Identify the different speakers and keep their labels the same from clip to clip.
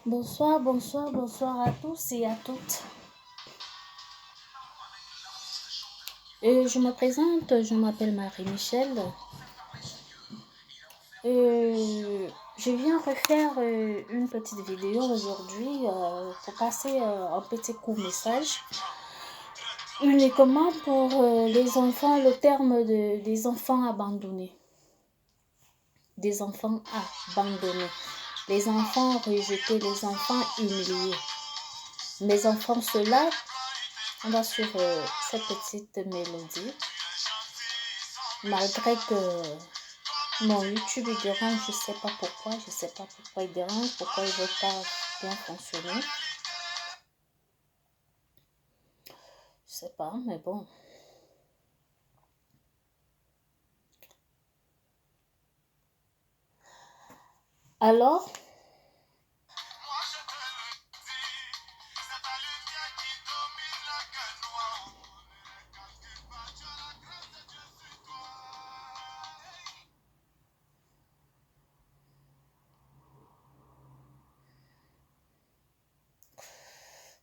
Speaker 1: Bonsoir, bonsoir, bonsoir à tous et à toutes. Je me présente, je m'appelle Marie-Michel. Je viens refaire une petite vidéo aujourd'hui pour passer un petit court message. Uniquement pour les enfants, le terme des enfants abandonnés. Des enfants abandonnés. Les enfants rejetés, les enfants humiliés. Mes enfants, ceux-là, on va sur cette petite mélodie. Malgré que mon YouTube il dérange, je sais pas pourquoi il dérange, pourquoi il veut pas bien fonctionner. Je sais pas, mais bon. Alors,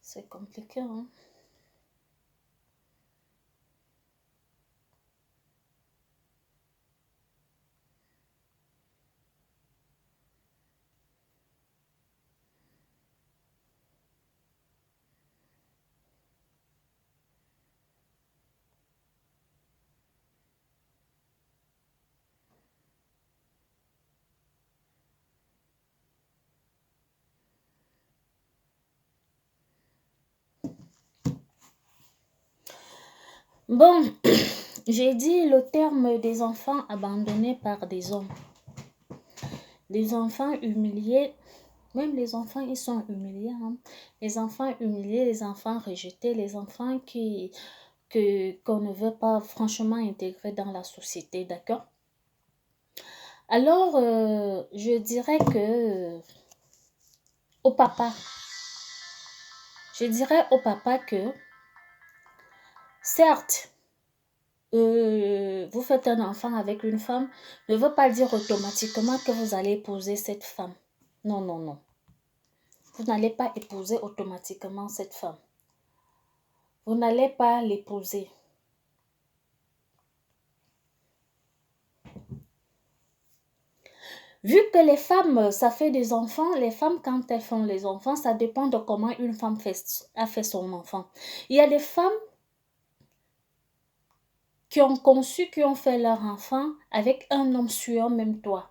Speaker 1: c'est compliqué, hein? Bon, j'ai dit le terme des enfants abandonnés par des hommes. Les enfants humiliés, même les enfants, ils sont humiliés, hein? Les enfants humiliés, les enfants rejetés, les enfants qu'on ne veut pas franchement intégrer dans la société, d'accord? Alors, je dirais que au papa, que certes, vous faites un enfant avec une femme, ne veut pas dire automatiquement que vous allez épouser cette femme. Non, non, non. Vous n'allez pas épouser automatiquement cette femme. Vous n'allez pas l'épouser. Vu que les femmes, ça fait des enfants, les femmes, quand elles font les enfants, ça dépend de comment une femme a fait son enfant. Il y a des femmes qui ont conçu, qui ont fait leur enfant avec un homme sur même toit.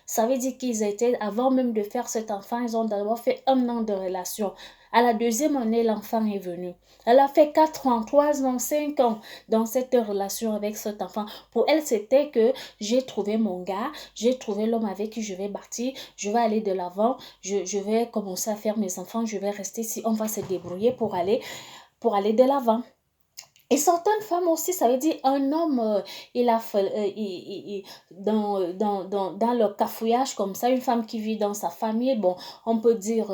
Speaker 1: Ça veut dire qu'ils étaient, avant même de faire cet enfant, ils ont d'abord fait 1 an de relation. À la 2e année, l'enfant est venu. Elle a fait 4 ans, 3 ans, 5 ans dans cette relation avec cet enfant. Pour elle, c'était que j'ai trouvé mon gars, j'ai trouvé l'homme avec qui je vais partir, je vais aller de l'avant, je vais commencer à faire mes enfants, je vais rester ici, on va se débrouiller pour aller de l'avant. Et certaines femmes aussi, ça veut dire un homme, il a fait, dans le cafouillage comme ça, une femme qui vit dans sa famille, bon, on peut dire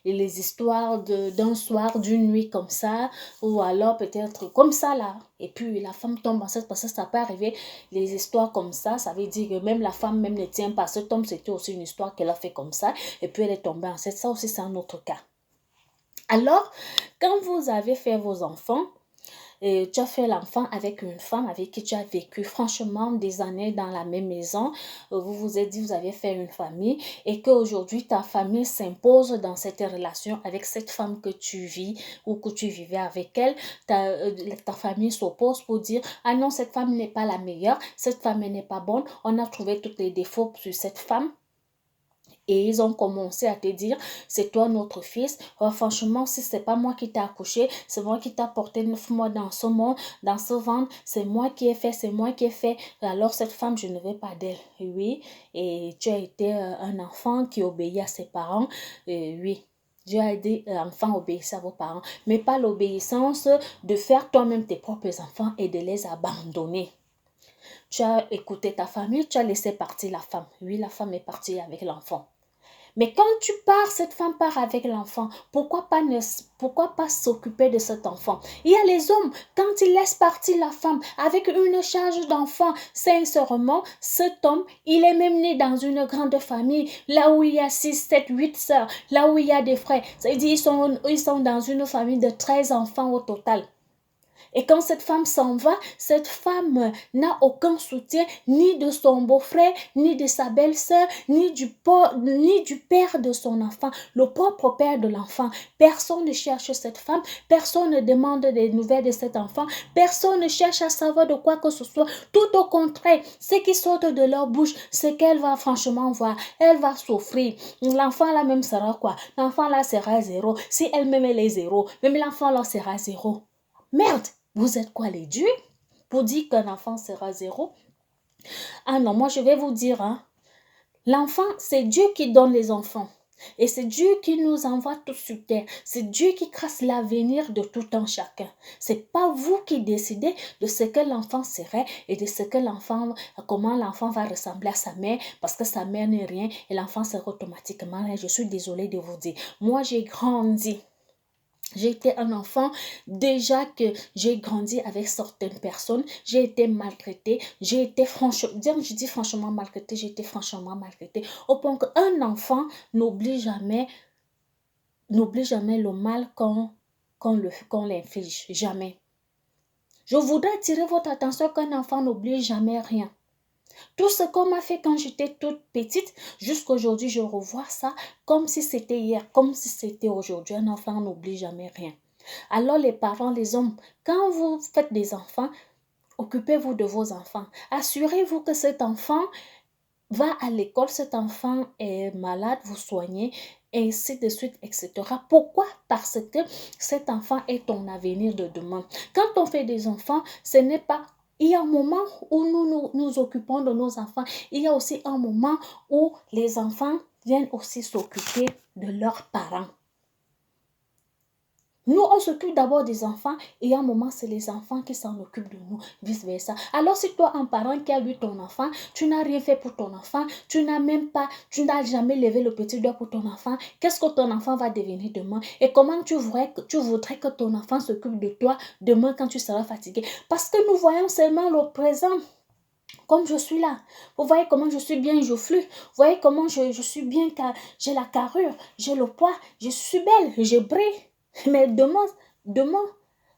Speaker 1: les histoires d'un soir, d'une nuit comme ça, ou alors peut-être comme ça là. Et puis la femme tombe enceinte parce que ça peut arriver, les histoires comme ça veut dire que même la femme même ne tient pas. Cet homme, c'était aussi une histoire qu'elle a fait comme ça, et puis elle est tombée enceinte. Ça aussi, c'est un autre cas. Alors, quand vous avez fait vos enfants, et tu as fait l'enfant avec une femme avec qui tu as vécu franchement des années dans la même maison. Vous vous êtes dit, vous avez fait une famille et qu'aujourd'hui, ta famille s'impose dans cette relation avec cette femme que tu vis ou que tu vivais avec elle. Ta famille s'oppose pour dire, ah non, cette femme n'est pas la meilleure, cette femme n'est pas bonne, on a trouvé tous les défauts sur cette femme. Et ils ont commencé à te dire, c'est toi notre fils. Oh, franchement, si c'est pas moi qui t'ai accouché, c'est moi qui t'ai porté 9 mois dans ce monde, dans ce ventre, c'est moi qui ai fait, c'est moi qui ai fait. Alors cette femme, je ne veux pas d'elle. Oui, et tu as été un enfant qui obéit à ses parents. Oui. Dieu a dit, enfants, obéissez à vos parents. Mais pas l'obéissance de faire toi-même tes propres enfants et de les abandonner. Tu as écouté ta famille, tu as laissé partir la femme. Oui, la femme est partie avec l'enfant. Mais quand tu pars, cette femme part avec l'enfant. Pourquoi pas s'occuper de cet enfant? Il y a les hommes, quand ils laissent partir la femme avec une charge d'enfant, sincèrement, cet homme, il est même né dans une grande famille, là où il y a 6, 7, 8 sœurs, là où il y a des frères. Ça veut dire ils sont dans une famille de 13 enfants au total. Et quand cette femme s'en va, cette femme n'a aucun soutien ni de son beau-frère, ni de sa belle-sœur, ni du père de son enfant, le propre père de l'enfant. Personne ne cherche cette femme, personne ne demande des nouvelles de cet enfant, personne ne cherche à savoir de quoi que ce soit. Tout au contraire, ce qui sort de leur bouche, c'est qu'elle va franchement voir, elle va souffrir. L'enfant là même sera quoi? L'enfant là sera zéro. Si elle-même elle est zéro, même l'enfant là sera zéro. Merde! Vous êtes quoi les dieux pour dire qu'un enfant sera zéro? Ah non, moi je vais vous dire, hein, l'enfant, c'est Dieu qui donne les enfants. Et c'est Dieu qui nous envoie tous sur terre. C'est Dieu qui trace l'avenir de tout un chacun. C'est pas vous qui décidez de ce que l'enfant serait et de ce que l'enfant, comment l'enfant va ressembler à sa mère, parce que sa mère n'est rien et l'enfant sera automatiquement rien. Je suis désolée de vous dire. Moi, j'ai grandi. J'ai été un enfant, déjà que j'ai grandi avec certaines personnes, j'ai été maltraitée, j'ai été franchement, je dis franchement maltraitée, j'ai été franchement maltraitée, au point qu'un enfant n'oublie jamais le mal qu'on l'inflige, jamais. Je voudrais attirer votre attention qu'un enfant n'oublie jamais rien. Tout ce qu'on m'a fait quand j'étais toute petite, jusqu'à aujourd'hui, je revois ça comme si c'était hier, comme si c'était aujourd'hui. Un enfant n'oublie jamais rien. Alors les parents, les hommes, quand vous faites des enfants, occupez-vous de vos enfants. Assurez-vous que cet enfant va à l'école, cet enfant est malade, vous soignez, et ainsi de suite, etc. Pourquoi? Parce que cet enfant est ton avenir de demain. Quand on fait des enfants, ce n'est pas... Il y a un moment où nous occupons de nos enfants. Il y a aussi un moment où les enfants viennent aussi s'occuper de leurs parents. Nous, on s'occupe d'abord des enfants et à un moment, c'est les enfants qui s'en occupent de nous, vice-versa. Alors, si toi, un parent qui a eu ton enfant, tu n'as rien fait pour ton enfant, tu n'as jamais levé le petit doigt pour ton enfant, qu'est-ce que ton enfant va devenir demain? Et comment tu voudrais que ton enfant s'occupe de toi demain quand tu seras fatigué? Parce que nous voyons seulement le présent. Comme je suis là, vous voyez comment je suis bien, je flue, vous voyez comment je suis bien, j'ai la carrure, j'ai le poids, je suis belle, je brille. Mais demain,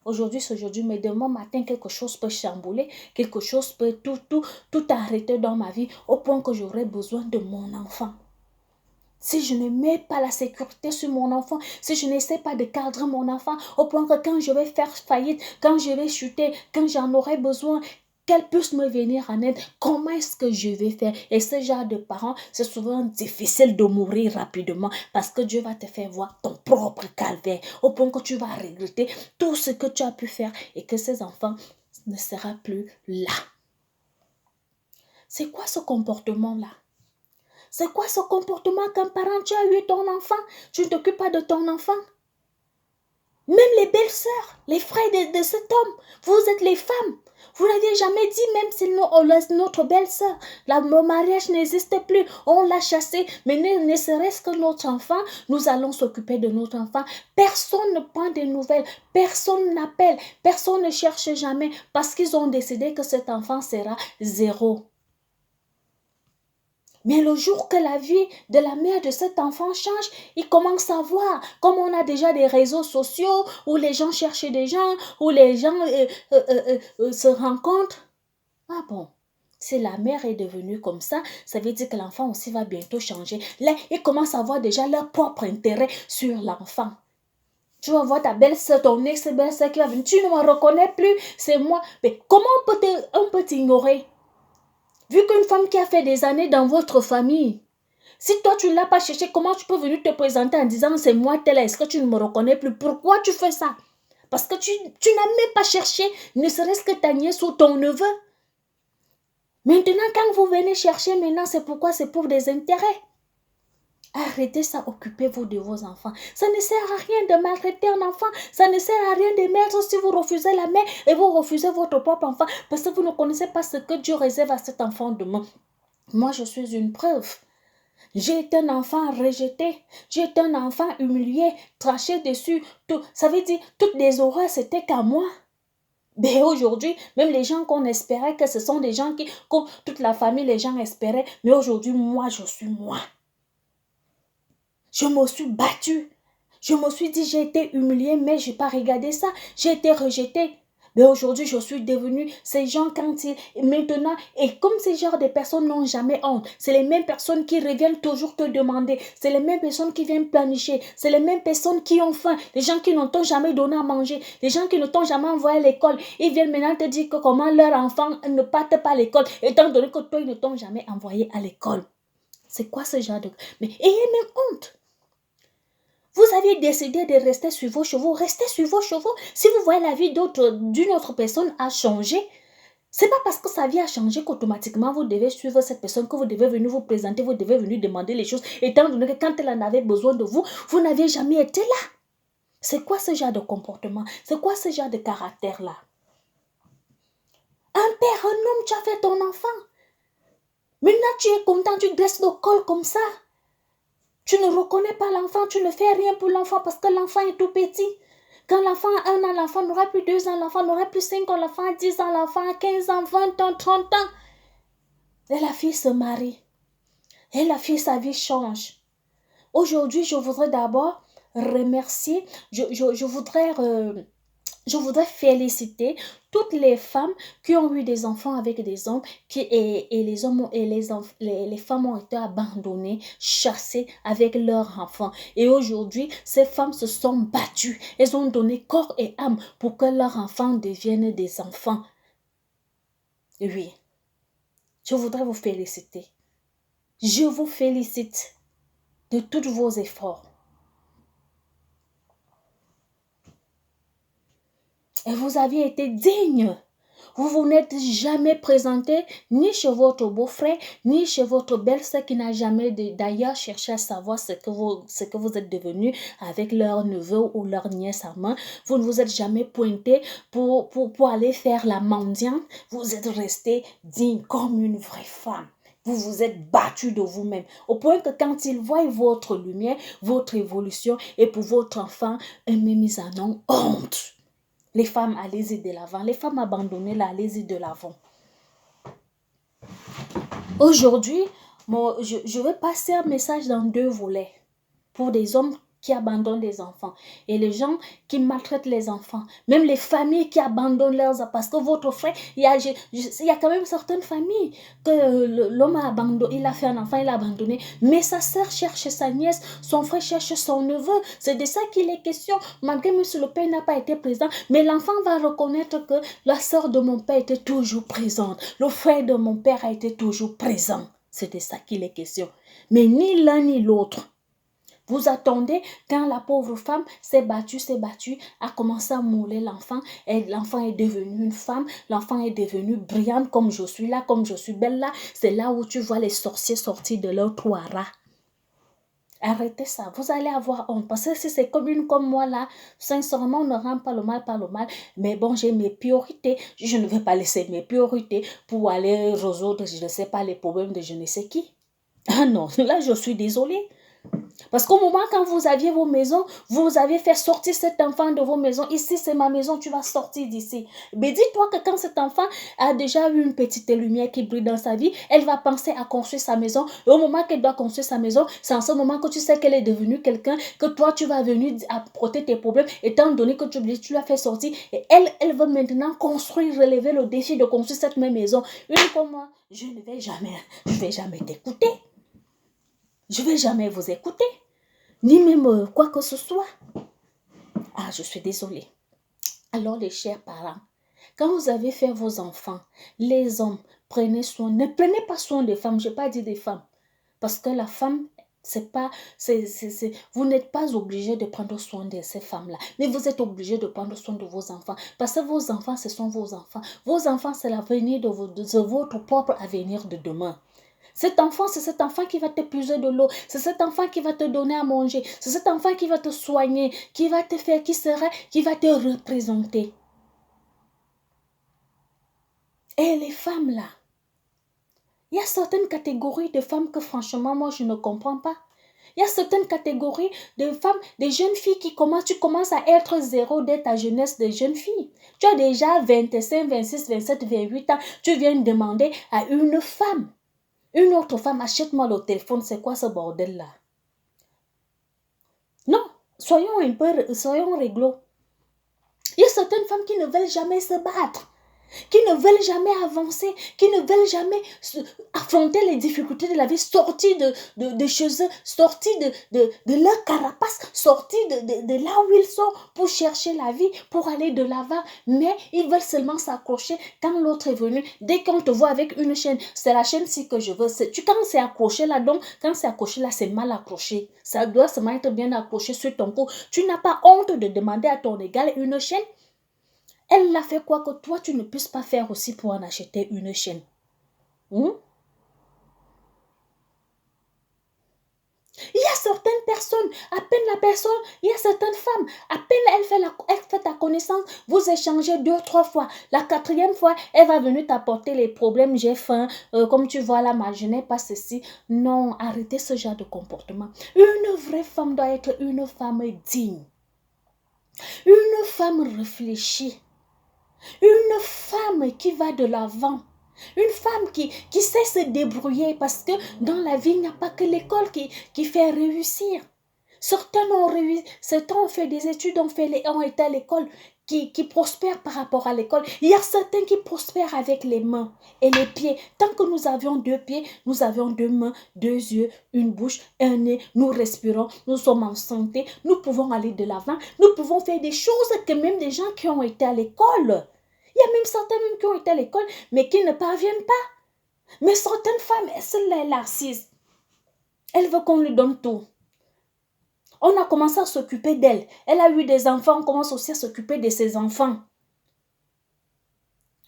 Speaker 1: aujourd'hui c'est aujourd'hui, mais demain matin, quelque chose peut chambouler, quelque chose peut tout arrêter dans ma vie, au point que j'aurai besoin de mon enfant. Si je ne mets pas la sécurité sur mon enfant, si je n'essaie pas de cadrer mon enfant, au point que quand je vais faire faillite, quand je vais chuter, quand j'en aurai besoin, qu'elle puisse me venir en aide, comment est-ce que je vais faire? Et ce genre de parents, c'est souvent difficile de mourir rapidement parce que Dieu va te faire voir ton propre calvaire au point que tu vas regretter tout ce que tu as pu faire et que ces enfants ne seront plus là. C'est quoi ce comportement-là? C'est quoi ce comportement qu'un parent, tu as eu ton enfant, tu ne t'occupes pas de ton enfant? Même les belles-sœurs, les frères de cet homme, vous êtes les femmes. Vous n'avez jamais dit, même si notre belle-sœur, le mariage n'existe plus, on l'a chassé, mais ne serait-ce que notre enfant, nous allons s'occuper de notre enfant. Personne ne prend des nouvelles, personne n'appelle, personne ne cherche jamais parce qu'ils ont décidé que cet enfant sera zéro. Mais le jour que la vie de la mère de cet enfant change, il commence à voir, comme on a déjà des réseaux sociaux où les gens cherchent des gens, où les gens se rencontrent. Ah bon, si la mère est devenue comme ça veut dire que l'enfant aussi va bientôt changer. Là, ils commencent à avoir déjà leur propre intérêt sur l'enfant. Tu vas voir ta belle-sœur, ton ex-belle-sœur qui va venir, tu ne me reconnais plus, c'est moi. Mais comment on peut t'ignorer? Vu qu'une femme qui a fait des années dans votre famille, si toi tu ne l'as pas cherché, comment tu peux venir te présenter en disant c'est moi telle, est-ce que tu ne me reconnais plus? Pourquoi tu fais ça? Parce que tu n'as même pas cherché, ne serait-ce que ta nièce ou ton neveu. Maintenant, quand vous venez chercher, maintenant c'est pourquoi? C'est pour des intérêts. Arrêtez ça, occupez-vous de vos enfants. Ça ne sert à rien de maltraiter un enfant. Ça ne sert à rien de mettre si vous refusez la mère et vous refusez votre propre enfant parce que vous ne connaissez pas ce que Dieu réserve à cet enfant demain. Moi, je suis une preuve. J'ai été un enfant rejeté. J'ai été un enfant humilié, craché dessus. Tout, ça veut dire, toutes les horreurs, c'était qu'à moi. Mais aujourd'hui, même les gens qu'on espérait que ce sont des gens qui, comme toute la famille, les gens espéraient. Mais aujourd'hui, moi, je suis moi. Je me suis battue. Je me suis dit, j'ai été humiliée, mais je n'ai pas regardé ça. J'ai été rejetée. Mais aujourd'hui, je suis devenue ces gens quand ils... Maintenant, et comme ces genres de personnes n'ont jamais honte, c'est les mêmes personnes qui reviennent toujours te demander. C'est les mêmes personnes qui viennent planifier. C'est les mêmes personnes qui ont faim. Les gens qui n'ont jamais donné à manger. Les gens qui ne t'ont jamais envoyé à l'école. Ils viennent maintenant te dire que comment leurs enfants ne partent pas à l'école, étant donné que toi, ils ne t'ont jamais envoyé à l'école. C'est quoi ce genre de... Mais ayez même honte. Vous aviez décidé de rester sur vos chevaux, restez sur vos chevaux. Si vous voyez la vie d'une autre personne a changé, c'est pas parce que sa vie a changé qu'automatiquement vous devez suivre cette personne, que vous devez venir vous présenter, vous devez venir demander les choses, étant donné que quand elle en avait besoin de vous, vous n'aviez jamais été là. C'est quoi ce genre de comportement? C'est quoi ce genre de caractère-là? Un père, un homme, tu as fait ton enfant. Maintenant, tu es content, tu dresses le col comme ça. Tu ne reconnais pas l'enfant, tu ne fais rien pour l'enfant parce que l'enfant est tout petit. Quand l'enfant a 1 an, l'enfant n'aura plus 2 ans, l'enfant n'aura plus 5 ans, l'enfant a 10 ans, l'enfant a 15 ans, 20 ans, 30 ans. Et la fille se marie. Et la fille, sa vie change. Aujourd'hui, je voudrais d'abord remercier, je voudrais féliciter toutes les femmes qui ont eu des enfants avec des hommes et les hommes et les femmes ont été abandonnées, chassées avec leurs enfants. Et aujourd'hui, ces femmes se sont battues. Elles ont donné corps et âme pour que leurs enfants deviennent des enfants. Oui, je voudrais vous féliciter. Je vous félicite de tous vos efforts. Et vous aviez été digne. Vous vous n'êtes jamais présenté ni chez votre beau-frère, ni chez votre belle-sœur qui n'a jamais d'ailleurs cherché à savoir ce que vous êtes devenu avec leur neveu ou leur nièce à main. Vous ne vous êtes jamais pointé pour aller faire la mendiante. Vous êtes resté digne comme une vraie femme. Vous vous êtes battu de vous-même, au point que quand ils voient votre lumière, votre évolution, et pour votre enfant, même ils en ont honte. Les femmes, allez-y de l'avant. Les femmes abandonnées, là, allez-y de l'avant. Aujourd'hui, je vais passer un message dans 2 volets pour des hommes qui abandonnent les enfants et les gens qui maltraitent les enfants, même les familles qui abandonnent leurs enfants, parce que votre frère, il y a quand même certaines familles que l'homme a abandonné, il a fait un enfant, il a abandonné, mais sa sœur cherche sa nièce, son frère cherche son neveu, c'est de ça qu'il est question, malgré même si le père n'a pas été présent, mais l'enfant va reconnaître que la sœur de mon père était toujours présente, le frère de mon père a été toujours présent, c'est de ça qu'il est question, mais ni l'un ni l'autre. Vous attendez quand la pauvre femme s'est battue, a commencé à mouler l'enfant et l'enfant est devenu une femme, l'enfant est devenu brillante comme je suis là, comme je suis belle là. C'est là où tu vois les sorciers sortir de leur trou à rats. Arrêtez ça, vous allez avoir honte. Parce que si c'est comme une comme moi là, sincèrement, on ne rend pas le mal par le mal. Mais bon, j'ai mes priorités. Je ne vais pas laisser mes priorités pour aller résoudre, je ne sais pas, les problèmes de je ne sais qui. Ah non, là je suis désolée. Parce qu'au moment quand vous aviez vos maisons, vous avez fait sortir cet enfant de vos maisons. Ici, c'est ma maison, tu vas sortir d'ici. Mais dis-toi que quand cet enfant a déjà eu une petite lumière qui brille dans sa vie, elle va penser à construire sa maison. Et au moment qu'elle doit construire sa maison, c'est en ce moment que tu sais qu'elle est devenue quelqu'un, que toi, tu vas venir apporter tes problèmes, étant donné que tu l'as fait sortir. Et elle veut maintenant construire, relever le défi de construire cette même maison. Une comme moi, je ne vais jamais t'écouter. Je ne vais jamais vous écouter, ni même quoi que ce soit. Ah, je suis désolée. Alors, les chers parents, quand vous avez fait vos enfants, les hommes, ne prenez pas soin des femmes, je n'ai pas dit des femmes. Parce que la femme, vous n'êtes pas obligé de prendre soin de ces femmes-là. Mais vous êtes obligé de prendre soin de vos enfants. Parce que vos enfants, ce sont vos enfants. Vos enfants, c'est l'avenir de votre propre avenir de demain. Cet enfant, c'est cet enfant qui va te puiser de l'eau. C'est cet enfant qui va te donner à manger. C'est cet enfant qui va te soigner, qui va te faire, qui va te représenter. Et les femmes là, Il y a certaines catégories de femmes que franchement, moi, je ne comprends pas. Il y a certaines catégories de femmes, des jeunes filles tu commences à être zéro dès ta jeunesse de jeune fille. Tu as déjà 25, 26, 27, 28 ans. Tu viens demander à une femme, une autre femme, achète-moi le téléphone. C'est quoi ce bordel-là? Non, soyons réglo. Il y a certaines femmes qui ne veulent jamais se battre, qui ne veulent jamais avancer, qui ne veulent jamais affronter les difficultés de la vie, sortir de chez eux, sortir de leur carapace, sortir de là où ils sont pour chercher la vie, pour aller de l'avant. Mais ils veulent seulement s'accrocher quand l'autre est venu. Dès qu'on te voit avec une chaîne, c'est la chaîne-ci que je veux. Quand c'est accroché là, donc quand c'est accroché là, c'est mal accroché. Ça doit seulement être bien accroché sur ton cou. Tu n'as pas honte de demander à ton égal une chaîne? Elle l'a fait quoi que toi, tu ne puisses pas faire aussi pour en acheter une chaîne. Il y a certaines personnes, à peine la personne, il y a certaines femmes, à peine elle fait ta connaissance, vous échangez 2, 3 fois. La 4e fois, elle va venir t'apporter les problèmes, j'ai faim, comme tu vois là, je n'ai pas ceci. Non, arrêtez ce genre de comportement. Une vraie femme doit être une femme digne. Une femme réfléchie. Une femme qui va de l'avant. Une femme qui sait se débrouiller parce que dans la vie, il n'y a pas que l'école qui fait réussir. Certains ont fait des études, ont été à l'école, qui prospèrent par rapport à l'école. Il y a certains qui prospèrent avec les mains et les pieds. Tant que nous avions 2 pieds, nous avions 2 mains, 2 yeux, une bouche, un nez, nous respirons, nous sommes en santé, nous pouvons aller de l'avant, nous pouvons faire des choses que même des gens qui ont été à l'école. Il y a même certains même qui ont été à l'école, mais qui ne parviennent pas. Mais certaines femmes, celle-là, elle est assise. Elle veut qu'on lui donne tout. On a commencé à s'occuper d'elle. Elle a eu des enfants, on commence aussi à s'occuper de ses enfants.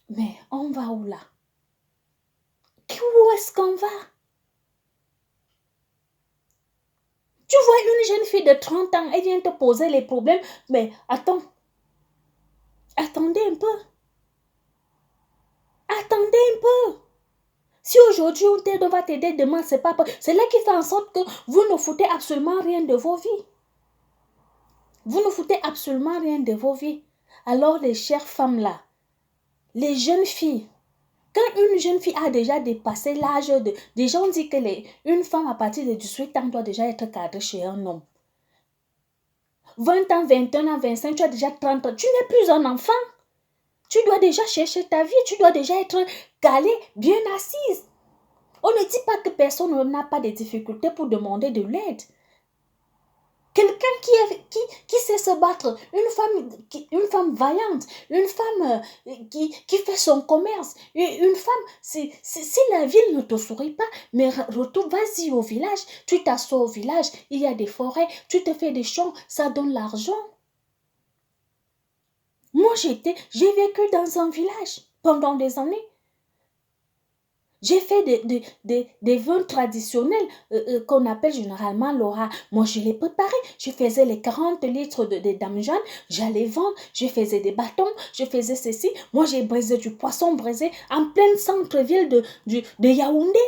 Speaker 1: Mais on va où là? Où est-ce qu'on va? Tu vois une jeune fille de 30 ans, elle vient te poser les problèmes. Mais attends. Attendez un peu. Attendez un peu. Si aujourd'hui on va t'aider, demain c'est pas... C'est là qui fait en sorte que vous ne foutez absolument rien de vos vies. Vous ne foutez absolument rien de vos vies. Alors les chères femmes là, les jeunes filles, quand une jeune fille a déjà dépassé l'âge de... Déjà on dit que une femme à partir de 18 ans doit déjà être cadrée chez un homme. 20 ans, 21 ans, 25, tu as déjà 30 ans, tu n'es plus un enfant. Tu dois déjà chercher ta vie, tu dois déjà être calée, bien assise. On ne dit pas que personne n'a pas de difficultés pour demander de l'aide. Quelqu'un qui sait se battre, une femme vaillante, une femme qui fait son commerce, une femme, si la ville ne te sourit pas, mais retourne, vas-y au village, tu t'assois au village, il y a des forêts, tu te fais des champs, ça donne l'argent. Moi, j'ai vécu dans un village pendant des années. J'ai fait des vins traditionnels qu'on appelle généralement l'ora. Moi, je les préparais. Je faisais les 40 litres de damjan. J'allais vendre. Je faisais des bâtons. Je faisais ceci. Moi, j'ai brisé du poisson braisé en plein centre-ville de Yaoundé.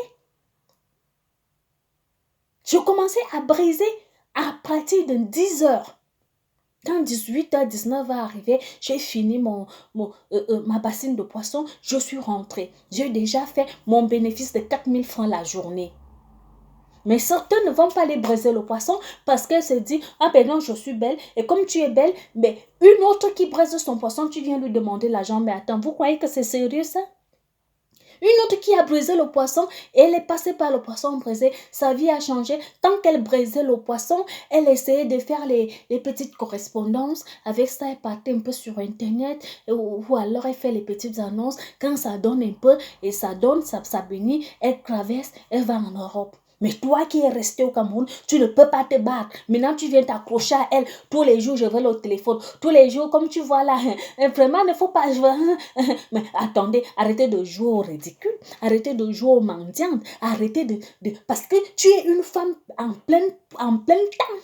Speaker 1: Je commençais à briser à partir de 10 heures. Quand 18h, 19h arrivait, j'ai fini ma bassine de poisson, je suis rentrée. J'ai déjà fait mon bénéfice de 4000 francs la journée. Mais certains ne vont pas aller briser le poisson parce qu'elle se dit, ah ben non, je suis belle. Et comme tu es belle, mais une autre qui brise son poisson, tu viens lui demander l'argent. Mais attends, vous croyez que c'est sérieux ça? Une autre qui a brisé le poisson, et elle est passée par le poisson brisé, sa vie a changé. Tant qu'elle brisait le poisson, elle essayait de faire les petites correspondances. Avec ça, elle partait un peu sur Internet, ou alors elle fait les petites annonces. Quand ça donne un peu, et ça donne, ça bénit, elle traverse, elle va en Europe. Mais toi qui es resté au Cameroun, tu ne peux pas te battre. Maintenant, tu viens t'accrocher à elle. Tous les jours, je vais au téléphone. Tous les jours, comme tu vois là, vraiment, il ne faut pas... Mais attendez, arrêtez de jouer au ridicule. Arrêtez de jouer aux mendiantes. Arrêtez parce que tu es une femme en plein temps.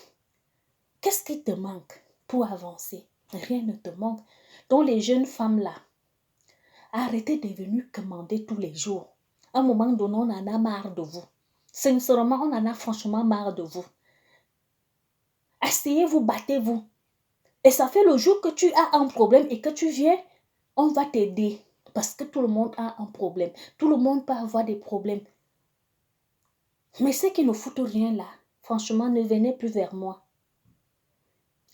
Speaker 1: Qu'est-ce qui te manque pour avancer? Rien ne te manque. Donc, les jeunes femmes là, arrêtez de venir commander tous les jours. à un moment donné, on en a marre de vous. Sincèrement, on en a franchement marre de vous. Asseyez-vous, battez-vous. Et ça fait le jour que tu as un problème et que tu viens, on va t'aider. Parce que tout le monde a un problème. Tout le monde peut avoir des problèmes. Mais ceux qui ne foutent rien là, franchement, ne venez plus vers moi.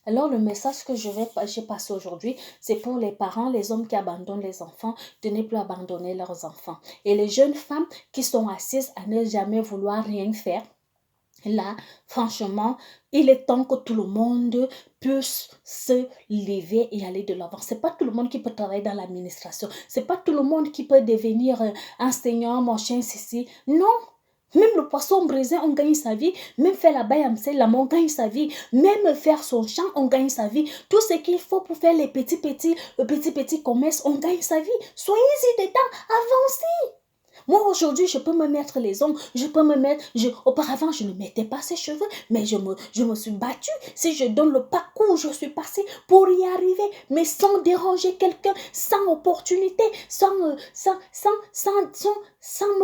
Speaker 1: Alors, le message que j'ai passé aujourd'hui, c'est pour les parents, les hommes qui abandonnent les enfants, de ne plus abandonner leurs enfants. Et les jeunes femmes qui sont assises à ne jamais vouloir rien faire. Là, franchement, il est temps que tout le monde puisse se lever et aller de l'avant. C'est pas tout le monde qui peut travailler dans l'administration. C'est pas tout le monde qui peut devenir enseignant, machin, ceci. Non. Même le poisson brisé, on gagne sa vie. Même faire la baille à on gagne sa vie. Même faire son champ, on gagne sa vie. Tout ce qu'il faut pour faire les petits commerces, on gagne sa vie. Soyez-y dedans, avancez. Moi, aujourd'hui, je peux me mettre les ongles, je peux me mettre... Auparavant, je ne mettais pas ces cheveux, mais je me suis battue. Si je donne le parcours où je suis passée pour y arriver, mais sans déranger quelqu'un, sans opportunité, sans me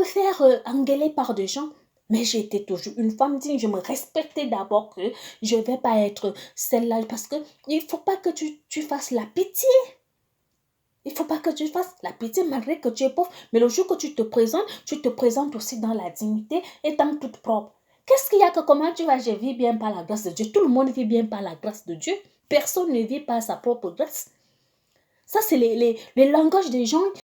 Speaker 1: faire engueuler par des gens. Mais j'étais toujours une femme digne, je me respectais d'abord que je ne vais pas être celle-là, parce qu'il ne faut pas que tu fasses la pitié. Il ne faut pas que tu fasses la pitié malgré que tu es pauvre. Mais le jour que tu te présentes aussi dans la dignité étant toute propre. Qu'est-ce qu'il y a que comment tu vas, je vis bien par la grâce de Dieu. Tout le monde vit bien par la grâce de Dieu. Personne ne vit par sa propre grâce. Ça, c'est les langages des gens